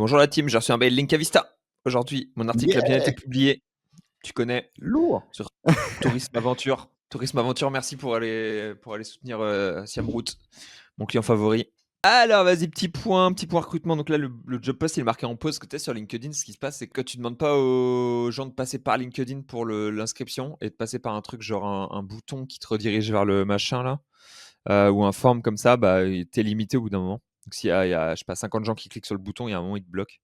Bonjour la team, j'ai reçu un mail Linka Vista. Aujourd'hui, mon article a bien été Yeah! publié. Tu connais Lourd! sur Tourisme Aventure. Tourisme Aventure, merci pour aller soutenir Siam Root, mon client favori. Alors, vas-y, petit point recrutement. Donc là, le job post, il est marqué en pause. Que tu es sur LinkedIn, ce qui se passe, c'est que tu ne demandes pas aux gens de passer par LinkedIn pour l'inscription et de passer par un truc genre un bouton qui te redirige vers le machin là, ou un form comme ça, bah, t'es limité au bout d'un moment. Donc s'il y a, je sais pas, 50 gens qui cliquent sur le bouton, il y a un moment, il te bloque.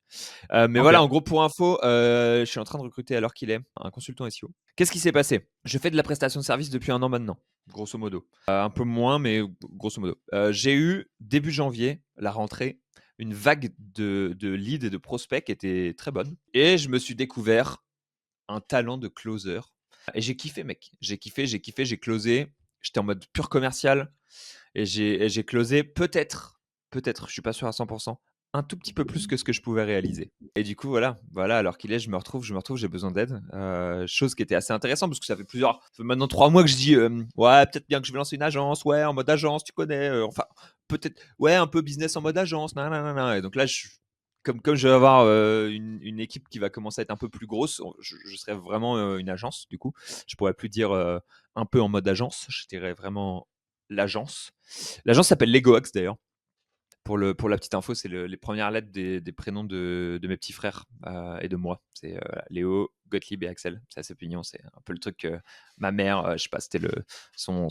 Mais OK. voilà, en gros, pour info, je suis en train de recruter à l'heure qu'il est un consultant SEO. Qu'est-ce qui s'est passé? Je fais de la prestation de service depuis 1 an maintenant, grosso modo. Un peu moins, mais grosso modo. J'ai eu, début janvier, la rentrée, une vague de leads et de prospects qui était très bonne. Et je me suis découvert un talent de closer. Et j'ai kiffé, mec. J'ai kiffé, j'ai closé. J'étais en mode pur commercial. Et j'ai closé peut-être, je suis pas sûr à 100%, un tout petit peu plus que ce que je pouvais réaliser. Et du coup, voilà, alors qu'il est, je me retrouve, j'ai besoin d'aide. Chose qui était assez intéressante parce que ça fait maintenant 3 mois que je dis, ouais, peut-être bien que je vais lancer une agence, ouais, en mode agence, tu connais, enfin, peut-être, ouais, un peu business en mode agence, nanana. Et donc là, comme je vais avoir une équipe qui va commencer à être un peu plus grosse, je serai vraiment une agence, du coup. Je pourrais plus dire un peu en mode agence, je dirais vraiment l'agence. L'agence s'appelle LegoAx d'ailleurs. Pour la petite info, c'est les premières lettres des prénoms de mes petits frères et de moi. C'est Léo, Gottlieb et Axel. C'est assez pignon. C'est un peu le truc que ma mère, je sais pas, c'était son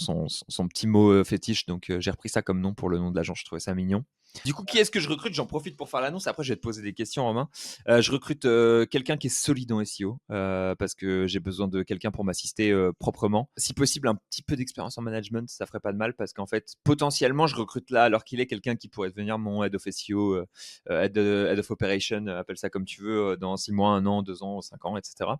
petit mot fétiche. Donc j'ai repris ça comme nom pour le nom de l'agence. Je trouvais ça mignon. Du coup, qui est-ce que je recrute? J'en profite pour faire l'annonce. Après, je vais te poser des questions, Romain. Je recrute quelqu'un qui est solide en SEO parce que j'ai besoin de quelqu'un pour m'assister proprement. Si possible, un petit peu d'expérience en management, ça ferait pas de mal parce qu'en fait, potentiellement, je recrute là, alors qu'il est quelqu'un qui pourrait devenir mon head of SEO, head of operation, appelle ça comme tu veux, dans 6 mois, 1 an, 2 ans, 5 ans, etc.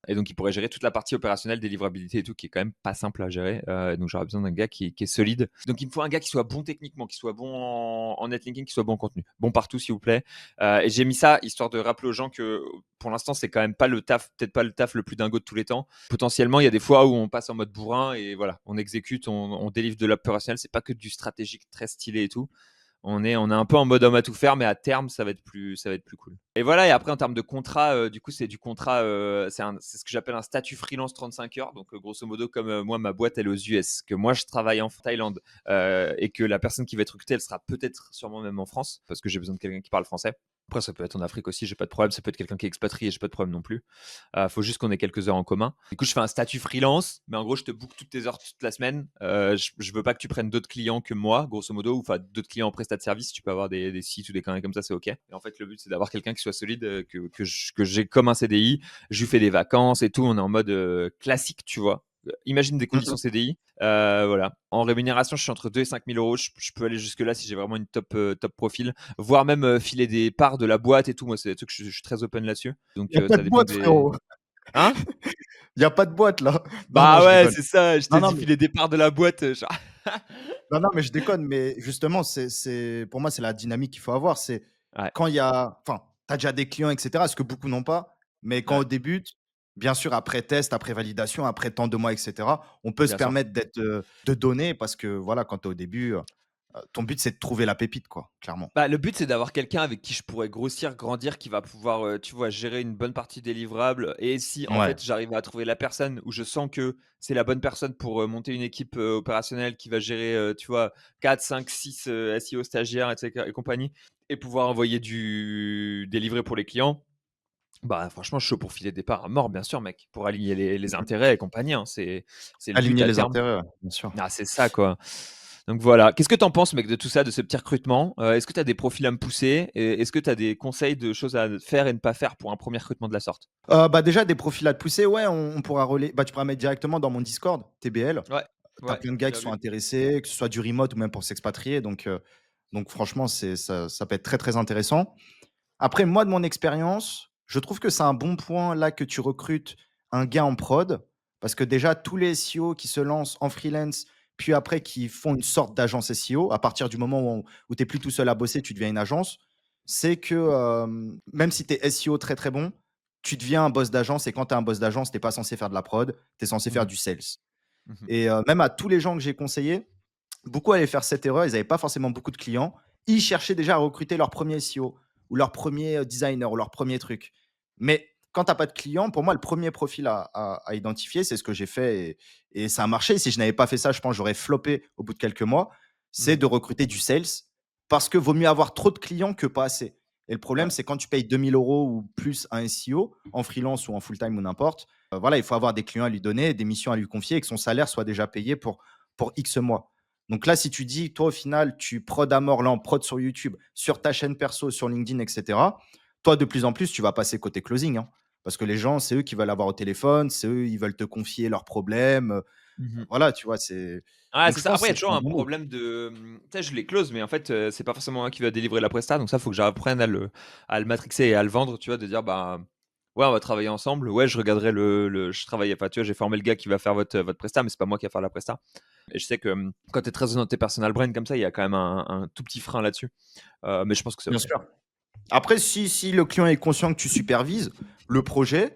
Et donc, il pourrait gérer toute la partie opérationnelle, délivrabilité et tout, qui est quand même pas simple à gérer. Donc, j'aurais besoin d'un gars qui est solide. Donc, il me faut un gars qui soit bon techniquement, qui soit bon en netlinking, qui soit bon en contenu. Bon partout, s'il vous plaît. Et j'ai mis ça histoire de rappeler aux gens que pour l'instant, c'est quand même pas le taf, peut-être pas le taf le plus dingo de tous les temps. Potentiellement, il y a des fois où on passe en mode bourrin et voilà, on exécute, on délivre de l'opérationnel. C'est pas que du stratégique très stylé et tout. On est un peu en mode homme à tout faire, mais à terme, ça va être plus cool. Et voilà, et après, en termes de contrat, du coup, c'est du contrat, c'est ce que j'appelle un statut freelance 35 heures. Donc, grosso modo, comme moi, ma boîte, elle est aux US, que moi, je travaille en Thaïlande et que la personne qui va être recrutée, elle sera peut-être sûrement même en France, parce que j'ai besoin de quelqu'un qui parle français. Après, ça peut être en Afrique aussi, j'ai pas de problème. Ça peut être quelqu'un qui est expatrié, j'ai pas de problème non plus. Faut juste qu'on ait quelques heures en commun. Du coup, je fais un statut freelance, mais en gros, je te book toutes tes heures toute la semaine. Je veux pas que tu prennes d'autres clients que moi, grosso modo, ou enfin d'autres clients en prestat de service. Tu peux avoir des sites ou des conneries comme ça, c'est ok. Et en fait, le but, c'est d'avoir quelqu'un qui soit solide, que j'ai comme un CDI. Je lui fais des vacances et tout. On est en mode classique, tu vois. Imagine des Mmh conditions mh. CDI. Voilà. En rémunération, je suis entre 2 et 5 000 euros. Je peux aller jusque-là si j'ai vraiment une top profil, voire même filer des parts de la boîte et tout. Moi, c'est des trucs, je suis très open là-dessus. Donc, Il y a pas ça de dépend boîte, des. frérot. Hein? Il y a pas de boîte là. Non, non, Bah je ouais, rigole. c'est ça. Je te Non, non, dis mais filer des parts de la boîte. Genre. non, non, mais je déconne, mais justement, pour moi, c'est la dynamique qu'il faut avoir. C'est Ouais, quand il y a enfin, tu as déjà des clients et cetera, ce que beaucoup n'ont pas, mais quand ouais, on débute, bien sûr, après test, après validation, après tant de mois et cetera, on peut se bien sûr. permettre de donner parce que voilà, quand tu es au début, ton but, c'est de trouver la pépite, quoi, clairement. Bah, le but, c'est d'avoir quelqu'un avec qui je pourrais grossir, grandir, qui va pouvoir, tu vois, gérer une bonne partie des livrables. Et si, en Ouais. fait, j'arrive à trouver la personne où je sens que c'est la bonne personne pour monter une équipe opérationnelle qui va gérer, tu vois, 4, 5, 6 SEO stagiaires, etc. et compagnie, et pouvoir envoyer des livrets pour les clients, bah, franchement, je suis chaud pour filer des parts à mort, bien sûr, mec, pour aligner les Mmh. intérêts et compagnie, hein. C'est le but Aligner à les terme. intérêts, ouais, bien sûr. Ah, c'est ça, quoi. Donc voilà. Qu'est-ce que tu en penses, mec, de tout ça, de ce petit recrutement? Est-ce que tu as des profils à me pousser? Et est-ce que tu as des conseils de choses à faire et ne pas faire pour un premier recrutement de la sorte? Bah, déjà des profils à te pousser, ouais, on pourra tu pourras mettre directement dans mon Discord TBL. Ouais, Tu as ouais, plein de gars j'ai qui bien sont vu. intéressés, que ce soit du remote ou même pour s'expatrier, donc franchement, ça peut être très, très intéressant. Après, moi, de mon expérience, je trouve que c'est un bon point là que tu recrutes un gars en prod, parce que déjà tous les SEO qui se lancent en freelance, puis après qui font une sorte d'agence SEO, à partir du moment où tu es plus tout seul à bosser, tu deviens une agence, c'est que, même si tu es SEO très, très bon, tu deviens un boss d'agence et quand tu es un boss d'agence, tu es pas censé faire de la prod, tu es censé faire Mmh. du sales. Mmh. Et même à tous les gens que j'ai conseillés, beaucoup allaient faire cette erreur, ils avaient pas forcément beaucoup de clients. Ils cherchaient déjà à recruter leur premier SEO. ou leur premier designer ou leur premier truc. Mais quand tu as pas de clients, pour moi, le premier profil à identifier, c'est ce que j'ai fait et ça a marché. Si je n'avais pas fait ça, je pense que j'aurais floppé au bout de quelques mois. C'est Mmh. de recruter du sales parce que vaut mieux avoir trop de clients que pas assez. Et le problème, Ouais. c'est quand tu payes 2 000 € ou plus à un SEO, en freelance ou en full-time ou n'importe, voilà, il faut avoir des clients à lui donner, des missions à lui confier et que son salaire soit déjà payé pour X mois. Donc là, si tu dis, toi, au final, tu prod à mort, là, en prod sur YouTube, sur ta chaîne perso, sur LinkedIn, etc., toi, de plus en plus, tu vas passer côté closing, hein. Parce que les gens, c'est eux qui veulent avoir au téléphone, c'est eux, ils veulent te confier leurs problèmes. Mmh. Voilà, tu vois, c'est. Ah, Donc, c'est je ça. pense Après, il y que a c'est toujours un un bon move. problème de, tu sais, je les close, mais en fait, c'est pas forcément moi qui va délivrer la presta, donc ça, faut que j'apprenne à le matrixer et à le vendre, tu vois? De dire: «Bah, ouais, on va travailler ensemble. Ouais, je regarderai je travaille enfin, tu vois, j'ai formé le gars qui va faire votre presta, mais c'est pas moi qui va faire la presta». Et je sais que, quand tu es très dans tes personal brand comme ça, il y a quand même un tout petit frein là-dessus, mais je pense que c'est Bien OK. sûr. Après, si le client est conscient que tu supervises le projet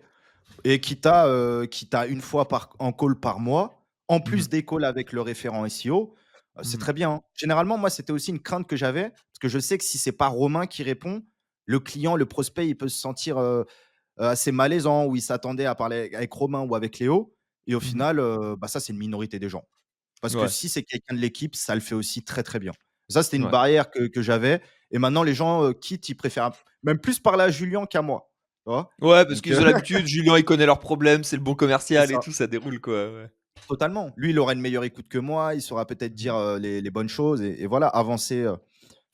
et qui t'a une fois en call par mois, en Mmh. plus des calls avec le référent SEO, c'est Mmh. très bien, hein. Généralement, moi, c'était aussi une crainte que j'avais, parce que je sais que si c'est pas Romain qui répond, le client, le prospect, il peut se sentir assez malaisant, ou il s'attendait à parler avec Romain ou avec Léo. Et au Mmh. final, bah, ça, c'est une minorité des gens. Parce que Ouais, si c'est quelqu'un de l'équipe, ça le fait aussi très, très bien. Ça, c'était une ouais. barrière que j'avais. Et maintenant, les gens quittent, ils préfèrent même plus parler à Julien qu'à moi. Tu vois. Ouais, parce Donc, qu'ils ont l'habitude, Julien, il connaît leurs problèmes, c'est le bon c'est commercial et ça. tout, ça déroule, quoi, ouais. Totalement. Lui, il aura une meilleure écoute que moi. Il saura peut-être Mmh. dire les bonnes choses et voilà, avancer,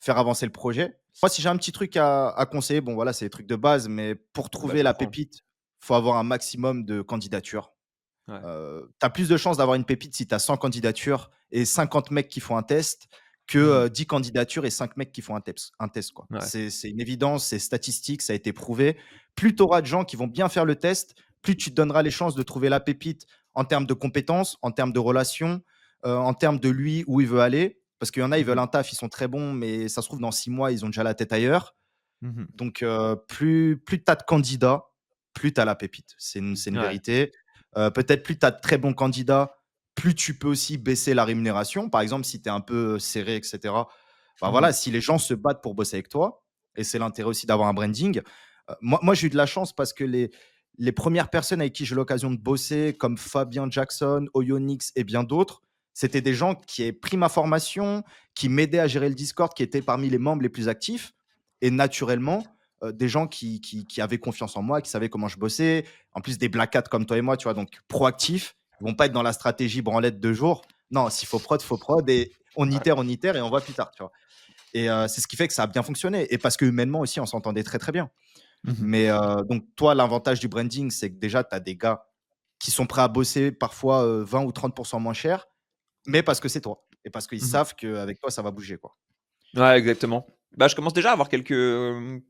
faire avancer le projet. Moi, si j'ai un petit truc à conseiller, bon, voilà, c'est les trucs de base, mais pour Bah, trouver je la prends. pépite, faut avoir un maximum de candidatures. Ouais. Tu as plus de chances d'avoir une pépite si tu as 100 candidatures et 50 mecs qui font un test que, Mmh. 10 candidatures et 5 mecs qui font un test, quoi. Ouais. C'est une évidence, c'est statistique, ça a été prouvé. Plus tu auras de gens qui vont bien faire le test, plus tu te donneras les chances de trouver la pépite en termes de compétences, en termes de relations, en termes de lui, où il veut aller. Parce qu'il y en a, ils veulent Mmh. un taf, ils sont très bons, mais ça se trouve dans 6 mois, ils ont déjà la tête ailleurs. Mmh. Donc, plus tu as de candidats, plus tu as la pépite. C'est une Ouais. vérité. Peut-être plus tu as de très bons candidats, plus tu peux aussi baisser la rémunération. Par exemple, si tu es un peu serré, et cetera, bah, Mmh. voilà, si les gens se battent pour bosser avec toi, et c'est l'intérêt aussi d'avoir un branding. Moi, j'ai eu de la chance parce que les premières personnes avec qui j'ai eu l'occasion de bosser, comme Fabien Jackson, Oyonix et bien d'autres, c'était des gens qui avaient pris ma formation, qui m'aidaient à gérer le Discord, qui étaient parmi les membres les plus actifs. Et naturellement, des gens qui avaient confiance en moi, qui savaient comment je bossais. En plus, des black hats comme toi et moi, tu vois, donc proactifs. Ils vont pas être dans la stratégie branlette de jour. Non, s'il faut prod et on itère et on voit plus tard, tu vois. Et c'est ce qui fait que ça a bien fonctionné. Et parce que humainement aussi, on s'entendait très, très bien. Mmh. Mais donc, toi, l'avantage du branding, c'est que déjà, tu as des gars qui sont prêts à bosser parfois 20 ou 30% moins cher, mais parce que c'est toi. Et parce qu'ils Mmh. savent qu'avec toi, ça va bouger, quoi. Ouais, exactement. Bah, je commence déjà à avoir quelques,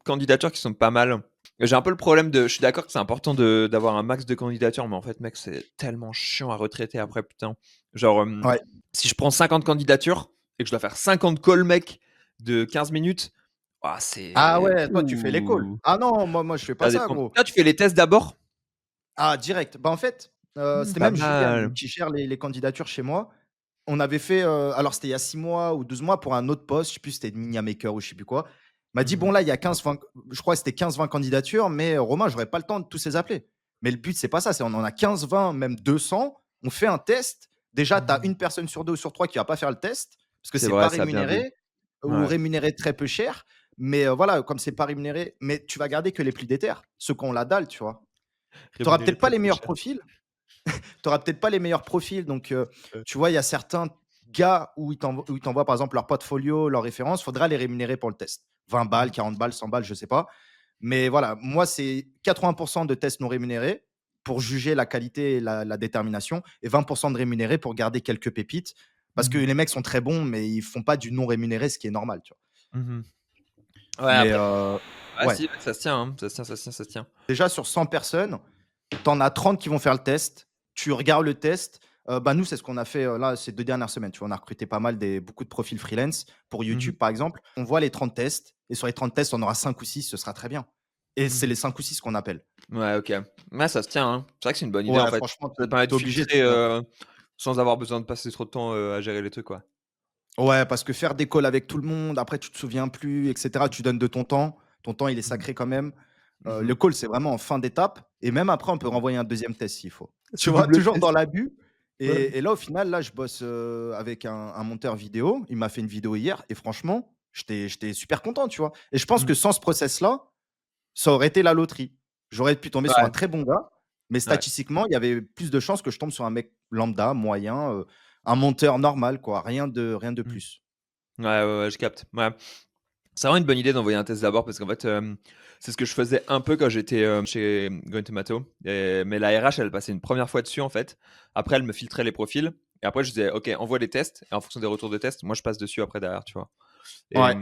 candidatures qui sont pas mal. J'ai un peu le problème de je suis d'accord que c'est important d'avoir un max de candidatures, mais en fait, mec, c'est tellement chiant à retraiter après, putain. Genre, Ouais. si je prends 50 candidatures et que je dois faire 50 calls, mec, de 15 minutes, ah, Ah c'est ouais, toi, tu fais les calls. ouh, Ah non, moi, je fais pas ça ça, dépend. gros. Toi, tu fais les tests d'abord? Ah, direct. Bah, en fait, c'était Pas même Julien mal. qui gère les candidatures chez moi. On avait fait, alors c'était il y a 6 mois ou 12 mois pour un autre poste, je sais plus, c'était Ninja Maker ou je sais plus quoi. Il m'a dit: Mmh. «Bon là, il y a 15-20», je crois que c'était 15-20 candidatures, mais Romain, j'aurais pas le temps de tous les appeler. Mais le but, c'est pas ça, c'est on en a 15-20, même 200, on fait un test. Déjà, tu as Mmh. 1 personne sur 2 ou sur 3 qui va pas faire le test, parce que C'est c'est pas vrai, ça a bien vu. rémunéré ou Ouais, rémunéré très peu cher. Mais voilà, comme c'est pas rémunéré, mais tu vas garder que les plus déter, ceux qui ont la dalle, tu vois? Tu auras rémunéré peut-être pas très les peu meilleurs cher. profils, tu auras peut-être pas les meilleurs profils. Donc, Heu, tu vois, il y a certains gars où ils t'envoient, par exemple, leur portfolio, leurs références, faudra les rémunérer pour le test. 20 balles, mmh. 40 balles, 100 balles, je sais pas. Mais voilà, moi, c'est 80% de tests non rémunérés pour juger la qualité et la détermination, et 20% de rémunérés pour garder quelques pépites. Parce que Mmh. les mecs sont très bons, mais ils font pas du non rémunéré, ce qui est normal, tu vois? Mmh. Ouais, Mais, après ah ouais, si, ça se tient, hein, ça se tient, ça se tient, ça se tient. déjà sur 100 personnes, tu en as 30 qui vont faire le test. Tu regardes le test. Bah, nous, c'est ce qu'on a fait, là, ces 2 dernières semaines. Tu vois, on a recruté beaucoup de profils freelance pour Mmh. YouTube, par exemple. On voit les 30 tests et sur les 30 tests, on aura 5 ou 6, ce sera très bien. Et c'est Mmh. les 5 ou 6 qu'on appelle. Ouais, OK. Ouais, ça se tient, hein. C'est vrai que c'est une bonne idée, en Ouais, fait. franchement, Ça te permet de tu obligé de filtrer, faire. sans avoir besoin de passer trop de temps, à gérer les trucs, quoi. Ouais, parce que faire des calls avec tout le monde, après tu te souviens plus et cetera, tu donnes de ton temps. ton temps, il est Mmh. sacré quand même. Mmh. Le call, c'est vraiment en fin d'étape et même après, on peut renvoyer un deuxième test s'il faut. Tu C'est vois? double Toujours dans test. l'abus Ouais. et là, au final, là, je bosse, avec un monteur vidéo. Il m'a fait une vidéo hier et franchement, j'étais super content, tu vois? Et je pense Mmh. que sans ce process-là, ça aurait été la loterie. J'aurais pu tomber sur un Ouais, très bon gars, mais ouais. statistiquement, il y avait plus de chances que je tombe sur un mec lambda, moyen, un monteur normal, quoi, rien de Mmh. plus. Ouais, ouais, ouais, je capte. Ouais. C'est vraiment une bonne idée d'envoyer un test d'abord parce qu'en fait, c'est ce que je faisais un peu quand j'étais, chez Green Tomato mais la RH, elle passait une première fois dessus, en fait. Après, elle me filtrait les profils et après je disais: «OK, envoie les tests» et en fonction des retours de tests, moi je passe dessus après derrière, tu vois? Ouais.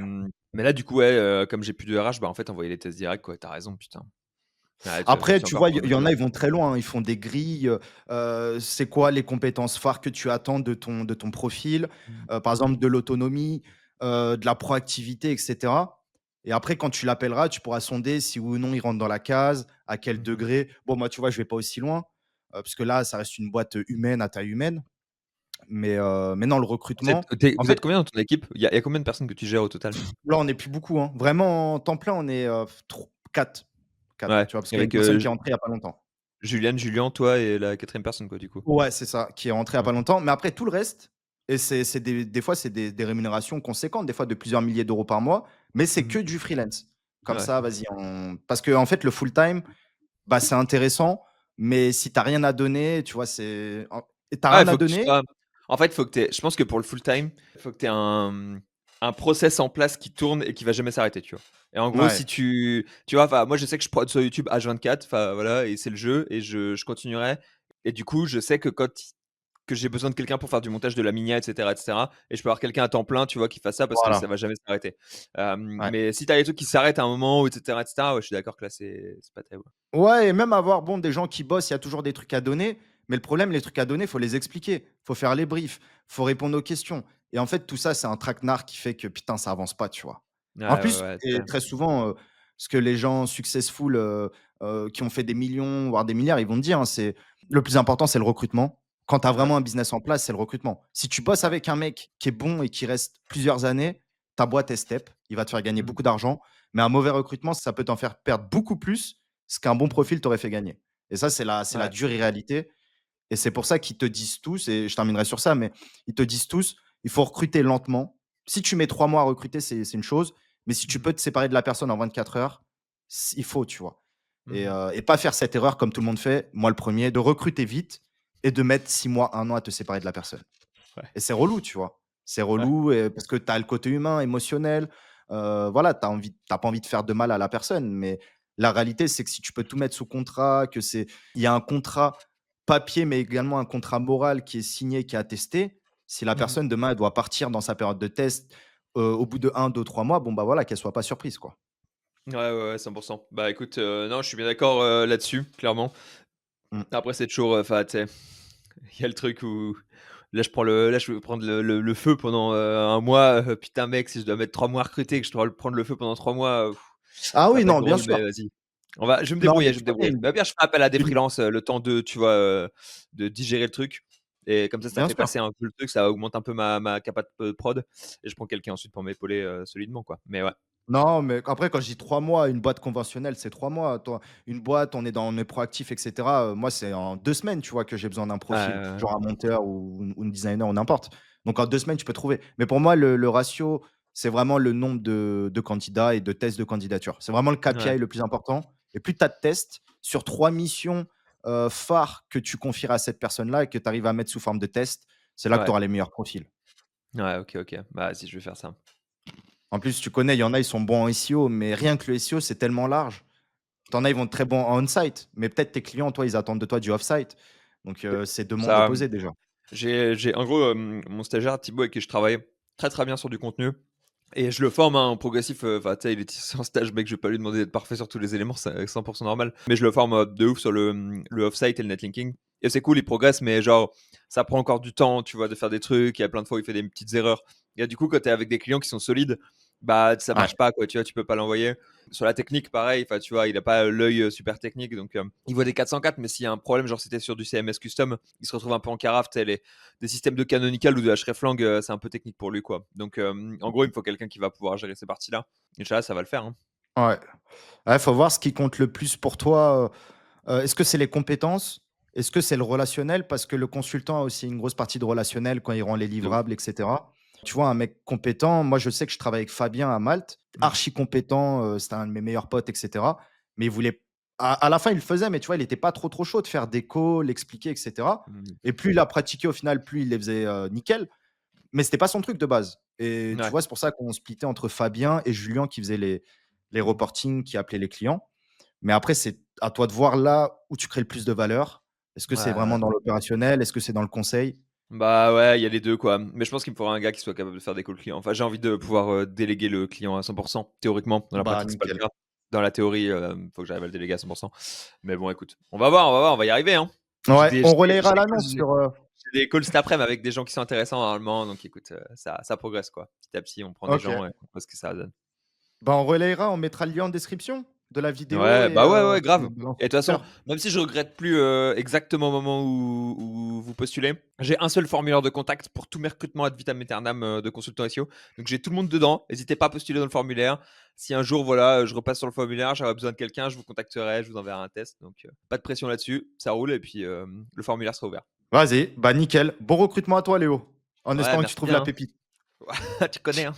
Mais là, du coup, ouais, comme j'ai plus de RH, bah, en fait, envoyer les tests directs, quoi. Tu raison, putain. Ouais, je me Après, suis tu encore vois, pris un il y en boulot. a, ils vont très loin, hein. Ils font des grilles, c'est quoi les compétences phares que tu attends de ton profil? Mmh. Par exemple, de l'autonomie, de la proactivité et cetera et après, quand tu l'appelleras, tu pourras sonder si oui ou non il rentre dans la case, à quel Mmh. degré. Bon, moi, tu vois, je vais pas aussi loin, parce que là, ça reste une boîte, humaine, à taille humaine, mais non, le recrutement, en Vous êtes fait, combien dans ton équipe? Il y a combien de personnes que tu gères au total? là, on n'est plus beaucoup, hein. Vraiment, en temps plein, on est, tro 4, Ouais, tu vois? Parce qu'il y a une avec, personne qui est rentrée il y a pas longtemps. Juliane, Julien, toi et la quatrième personne, quoi, du coup? Ouais, c'est ça, qui est rentré il y a pas OK. longtemps. Mais après tout le reste et c'est des fois, c'est des rémunérations conséquentes, des fois de plusieurs milliers d'euros par mois, mais c'est Mmh. que du freelance. Comme Ouais. ça, vas-y, on parce qu'en fait, le full time, bah, c'est intéressant, mais si tu as rien à donner, tu vois, c'est en et tu as Ouais, rien faut à que tu donner sois en fait, faut que tu je pense que pour le full time, faut que tu aies un process en place qui tourne et qui va jamais s'arrêter, tu vois? Et en gros, ouais, si tu vois, enfin, moi, je sais que je prod sur YouTube H24, enfin, voilà et c'est le jeu et je continuerai et du coup, je sais que quand que j'ai besoin de quelqu'un pour faire du montage de la miniat et cetera et je peux avoir quelqu'un à temps plein, tu vois, qui fasse ça parce que voilà, ça va jamais s'arrêter. ouais. Mais si tu as des trucs qui s'arrêtent à un moment et cetera, ouais, je suis d'accord que là, c'est pas terrible. Ouais et même avoir, bon, des gens qui bossent, il y a toujours des trucs à donner, mais le problème, les trucs à donner, faut les expliquer, faut faire les briefs, faut répondre aux questions et en fait, tout ça, c'est un traquenard qui fait que, putain, ça avance pas, tu vois? Ouais, En ouais, plus ouais, et très souvent, ce que les gens successful, qui ont fait des millions, voire des milliards, ils vont te dire, hein, c'est le plus important, c'est le recrutement. Quand tu as ouais, vraiment un business en place, c'est le recrutement. Si tu bosses ouais. avec un mec qui est bon et qui reste plusieurs années, ta boîte est step, il va te faire gagner Mmh. beaucoup d'argent, mais un mauvais recrutement, ça peut t'en faire perdre beaucoup plus ce qu'un bon Mmh. profil t'aurait fait gagner et ça, c'est la Ouais. dure réalité et c'est pour ça qu'ils te disent tous et je terminerai sur ça, mais ils te disent tous: «Il faut recruter lentement». Si tu mets 3 mois à recruter, c'est une chose, mais si tu Mmh. peux te séparer de la personne en 24 heures, il faut, tu vois? Mmh. Et pas faire cette erreur comme tout le monde fait, moi le premier, de recruter vite et de mettre 6 mois, 1 an à te séparer de la personne Ouais, et c'est relou, tu vois? C'est ouais. relou parce que tu as le côté humain, émotionnel, voilà, tu pas envie de faire de mal à la personne, mais la réalité, c'est que si tu peux tout mettre sous contrat, que c'est il y a un contrat papier, mais également un contrat moral qui est signé, qui est attesté. Si la Mmh. personne demain, elle doit partir dans sa période de test, au bout de 1, 2, 3 mois, bon, bah, voilà, qu'elle soit pas surprise, quoi. Ouais, ouais, ouais, 100. Bah, écoute, non, je suis bien d'accord, là-dessus, clairement. Mmh. Après, c'est toujours, enfin, tu sais, il y a le truc où là, je veux prendre le feu pendant, 1 mois, putain, mec, si je dois mettre 3 mois à recruter et que je dois le prendre le feu pendant 3 mois, Ah ça va oui, pas être non, bien drôle, mais sûr. vas-y. Je vais me Non, mais débrouiller, je vais tu me connais débrouiller. Mais au pire, je ferai appel à des une freelances, le temps de, tu vois, de digérer le truc et comme ça bien fait sûr. passer un peu le truc, ça augmente un peu ma capa de prod et je prends quelqu'un ensuite pour m'épauler, solidement, quoi. Mais ouais. Non, mais après, quand je dis 3 mois, une boîte conventionnelle, c'est 3 mois. Toi, une boîte, on est proactif, et cetera, moi, c'est en 2 semaines, tu vois, que j'ai besoin d'un Ouais, profil, ouais, ouais. genre un monteur ou une designer ou n'importe. Donc en 2 semaines, tu peux trouver. Mais pour moi, le ratio, c'est vraiment le nombre de candidats et de tests de candidature. C'est vraiment le Ouais, KPI le plus important et plus tu as de tests sur 3 missions, phares que tu confieras à cette personne-là et que tu arrives à mettre sous forme de test, c'est là que tu ouais. auras les meilleurs profils. Ouais, OK, OK. Bah, si je vais faire ça. En plus, tu connais, il y en a, ils sont bons en SEO, mais rien que le SEO, c'est tellement large. T'en as, ils vont être très bons en on-site, mais peut-être tes clients, toi, ils attendent de toi du off-site. Donc, c'est 2 mondes Ça, opposés déjà. j'ai en gros, mon stagiaire Thibaut avec qui je travaille très, très bien sur du contenu et je le forme, hein, en progressif, enfin, tu sais, il est en stage, mec, je vais pas lui demander d'être parfait sur tous les éléments, c'est 100 normal. Mais je le forme, de ouf sur le off-site et le netlinking et c'est cool, il progresse, mais genre, ça prend encore du temps, tu vois, de faire des trucs. Il y a plein de fois où il fait des petites erreurs et du coup, quand tu es avec des clients qui sont solides, bah, ça Ouais. marche pas, quoi, tu vois? Tu peux pas l'envoyer. Sur la technique, pareil, enfin, tu vois, il a pas l'œil, super technique donc il voit des 404 mais s'il y a un problème, genre, c'était sur du CMS custom, il se retrouve un peu en carafe, tu sais, les des systèmes de canonical ou de hreflang, c'est un peu technique pour lui, quoi. Donc, en gros, il me faut quelqu'un qui va pouvoir gérer ces parties-là. Et ça va le faire, hein. Ouais. Ouais, faut voir ce qui compte le plus pour toi. Est-ce que c'est les compétences? Est-ce que c'est le relationnel? Parce que le consultant a aussi une grosse partie de relationnel quand il rend les De ouf. livrables, et cetera. Tu vois, un mec compétent, moi, je sais que je travaille avec Fabien à Malte, Mmh. archi compétent, c'était un de mes meilleurs potes, et cetera. Mais il voulait à la fin, il le faisait, mais tu vois, il était pas trop chaud de faire des calls, expliquer, et cetera. Mmh. Et plus il a pratiqué au final, plus il les faisait, nickel. Mais c'était pas son truc de base. Et tu Ouais. vois, c'est pour ça qu'on splittait entre Fabien et Julien qui faisaient les reportings, qui appelaient les clients. Mais après, c'est à toi de voir là où tu crées le plus de valeur. Est-ce que Ouais, c'est ouais. vraiment dans l'opérationnel? Est-ce que c'est dans le conseil? Bah, ouais, il y a les 2 quoi. Mais je pense qu'il me faudra un gars qui soit capable de faire des calls clients. Enfin, j'ai envie de pouvoir, déléguer le client à 100. Théoriquement. Dans la Bah, pratique, c'est pas le nickel. cas. Dans la théorie, faut que j'arrive à le déléguer à 100. Mais bon, écoute, on va y arriver, hein. J'ai Ouais, des on j'ai des relayera j'ai des calls l'annonce sur, j'ai des calls cet après-midi avec des gens qui sont intéressants normalement, donc écoute, ça progresse quoi. Petit à petit, on prend des OK. gens et on voit ce que ça donne. Bah, on relayera, on mettra le lien en description de la vidéo Ouais, et bah, ouais, ouais, grave. on balance Et de au toute façon, Twitter. même si je regrette plus, exactement au moment où vous postulez, j'ai un seul formulaire de contact pour tous mes recrutements ad vitam aeternam, de consultants SEO. Donc j'ai tout le monde dedans. N'hésitez pas à postuler dans le formulaire. Si un jour, voilà, je repasse sur le formulaire, j'aurai besoin de quelqu'un, je vous contacterai, je vous enverrai un test. Donc, pas de pression là-dessus, ça roule et puis, le formulaire sera ouvert. Vas-y, bah, nickel. Bon recrutement à toi, Léo, en Ouais, espérant que tu merci trouves la bien, pépite. hein. Tu connais, hein.